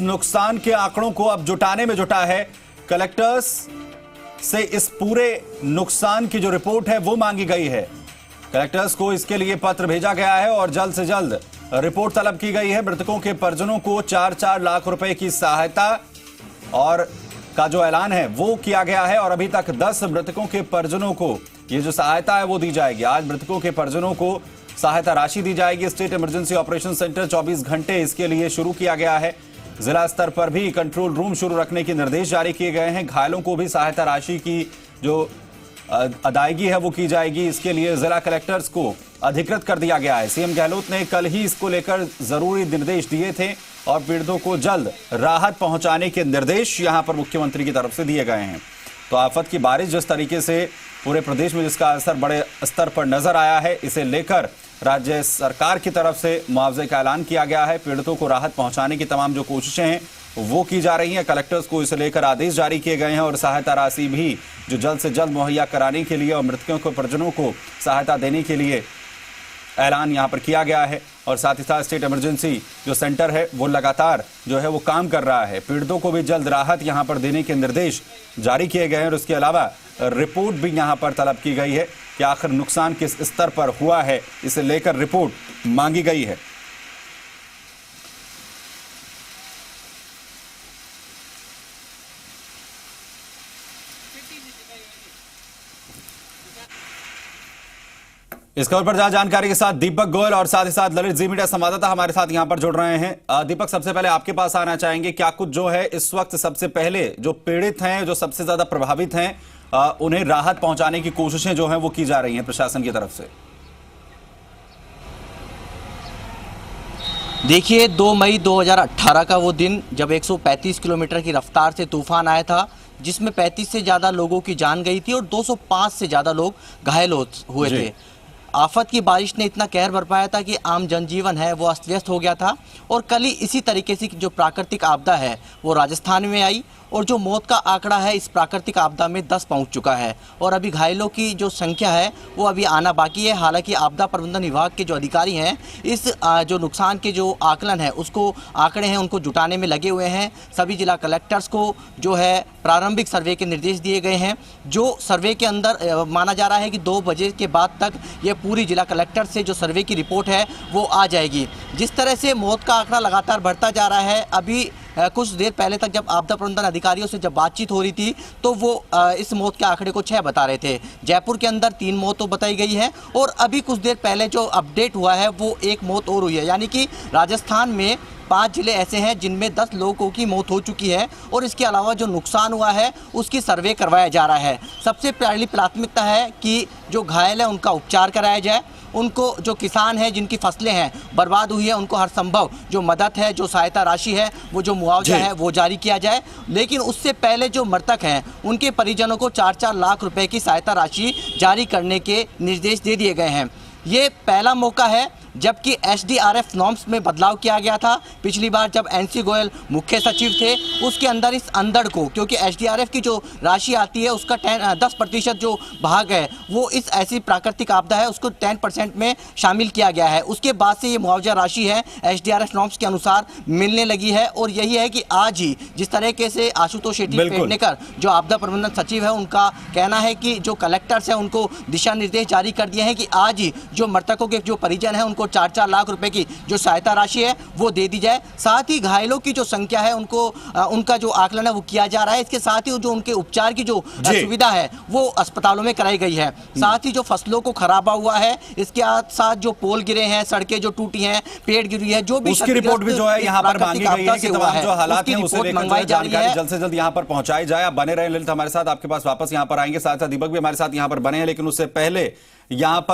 नुकसान के आंकड़ों को अब जुटाने में जुटा है। कलेक्टर्स से इस पूरे नुकसान की जो रिपोर्ट है वो मांगी गई है। कलेक्टर्स को इसके लिए पत्र भेजा गया है और जल्द से जल्द रिपोर्ट तलब की गई है। मृतकों के परिजनों को 4-4 लाख रुपए की सहायता और का जो ऐलान है वो किया गया है और अभी तक 10 मृतकों के परिजनों को ये जो सहायता है वो दी जाएगी। आज मृतकों के परिजनों को सहायता राशि दी जाएगी। स्टेट इमरजेंसी ऑपरेशन सेंटर 24 घंटे इसके लिए शुरू किया गया है। जिला स्तर पर भी कंट्रोल रूम शुरू रखने के निर्देश जारी किए गए हैं। घायलों को भी सहायता राशि की जो अदायगी है वो की जाएगी। इसके लिए जिला कलेक्टर्स को अधिकृत कर दिया गया है। सीएम गहलोत ने कल ही इसको लेकर जरूरी निर्देश दिए थे और पीड़ितों को जल्द राहत पहुंचाने के निर्देश यहां पर मुख्यमंत्री की तरफ से दिए गए हैं। तो आफत की बारिश जिस तरीके से पूरे प्रदेश में जिसका असर बड़े स्तर पर नजर आया है, इसे लेकर राज्य सरकार की तरफ से मुआवजे का ऐलान किया गया है। पीड़ितों को राहत पहुंचाने की तमाम जो कोशिशें हैं वो की जा रही हैं। कलेक्टर्स को इसे लेकर आदेश जारी किए गए हैं और सहायता राशि भी जो जल्द से जल्द मुहैया कराने के लिए और मृतकों के परिजनों को सहायता देने के लिए ऐलान यहां पर किया गया है। और साथ ही साथ स्टेट इमरजेंसी जो सेंटर है वो लगातार जो है वो काम कर रहा है। पीड़ितों को भी जल्द राहत यहां पर देने के निर्देश जारी किए गए हैं और उसके अलावा रिपोर्ट भी यहां पर तलब की गई है कि आखिर नुकसान किस स्तर पर हुआ है, इसे लेकर रिपोर्ट मांगी गई है। इस खबर पर ज्यादा जानकारी के साथ दीपक गोयल और साथ ही साथ ललित जी मीडिया संवाददाता हमारे साथ यहां पर जुड़ रहे हैं। दीपक, सबसे पहले आपके पास आना चाहेंगे, क्या कुछ जो है इस वक्त सबसे पहले जो पीड़ित हैं, जो सबसे ज्यादा प्रभावित हैं, उन्हें राहत पहुंचाने की कोशिशें जो हैं वो की जा रही हैं प्रशासन की तरफ से? देखिए, 2 मई 2018 का वो दिन जब 135 किलोमीटर की रफ्तार से तूफान आया था, जिसमें 35 से ज़्यादा लोगों की जान गई थी और 205 से ज़्यादा लोग घायल हुए थे। आफत की बारिश ने इतना कहर बरपाया था कि आम जनजीवन है वो अस्त व्यस्त हो गया था। और कल ही इसी तरीके से जो प्राकृतिक आपदा है वो राजस्थान में आई और जो मौत का आंकड़ा है इस प्राकृतिक आपदा में 10 पहुंच चुका है और अभी घायलों की जो संख्या है वो अभी आना बाकी है। हालांकि आपदा प्रबंधन विभाग के जो अधिकारी हैं इस जो नुकसान के जो आकलन है उसको आंकड़े हैं उनको जुटाने में लगे हुए हैं। सभी जिला कलेक्टर्स को जो है प्रारंभिक सर्वे के निर्देश दिए गए हैं। जो सर्वे के अंदर माना जा रहा है कि 2 बजे के बाद तक ये पूरी जिला कलेक्टर से जो सर्वे की रिपोर्ट है वो आ जाएगी। जिस तरह से मौत का आंकड़ा लगातार बढ़ता जा रहा है, अभी कुछ देर पहले तक जब आपदा प्रबंधन अधिकारियों से जब बातचीत हो रही थी तो वो इस मौत के आंकड़े को 6 बता रहे थे। जयपुर के अंदर 3 मौत तो बताई गई है और अभी कुछ देर पहले जो अपडेट हुआ है वो 1 मौत और हुई है। यानी कि राजस्थान में 5 जिले ऐसे हैं जिनमें 10 लोगों की मौत हो चुकी है और इसके अलावा जो नुकसान हुआ है उसकी सर्वे करवाया जा रहा है। सबसे पहली प्राथमिकता है कि जो घायल है उनका उपचार कराया जाए। उनको जो किसान हैं जिनकी फसलें हैं बर्बाद हुई है उनको हर संभव जो मदद है, जो सहायता राशि है, वो जो मुआवजा है वो जारी किया जाए। लेकिन उससे पहले जो मृतक हैं उनके परिजनों को 4-4 लाख रुपए की सहायता राशि जारी करने के निर्देश दे दिए गए हैं। ये पहला मौका है जबकि SDRF नॉर्म्स में बदलाव किया गया था। पिछली बार जब NC गोयल मुख्य सचिव थे उसके अंदर इस अंदर को, क्योंकि SDRF की जो राशि आती है उसका 10% जो भाग है वो इस ऐसी प्राकृतिक आपदा है उसको 10% में शामिल किया गया है। उसके बाद से ये मुआवजा राशि है SDRF नॉर्म्स के अनुसार मिलने लगी है। और यही है कि आज ही जिस तरीके से आशुतोष शेट्टी पेडनेकर जो आपदा प्रबंधन सचिव है उनका कहना है कि जो कलेक्टर्स हैं उनको दिशा निर्देश जारी कर दिए हैं कि आज ही जो मृतकों के जो परिजन हैं उनको 4-4 लाख रुपए की जो सहायता राशि है वो दे दी जाए। साथ ही घायलों की जो संख्या है उनको उनका जो आकलन है वो किया जा रहा है। इसके साथ ही जो उनके उपचार की जो सुविधा है वो अस्पतालों में कराई गई है। साथ ही जो फसलों को खराबा हुआ है इसके साथ जो पोल गिरे हैं, सड़कें जो टूटी हैं, पेड़ गिरी है, जो भी उसकी रिपोर्ट भी जो है यहाँ पर मांगी गई है कि तमाम जो हालात हैं उसे लेकर जानकारी जल्द से जल्द यहाँ पर पहुंचाई जाए। आप बने रहे ललित हमारे साथ, आपके पास वापस यहाँ पर आएंगे। साथ साथ दीपक भी हमारे साथ यहाँ पर बने हैं, लेकिन उससे पहले यहाँ पर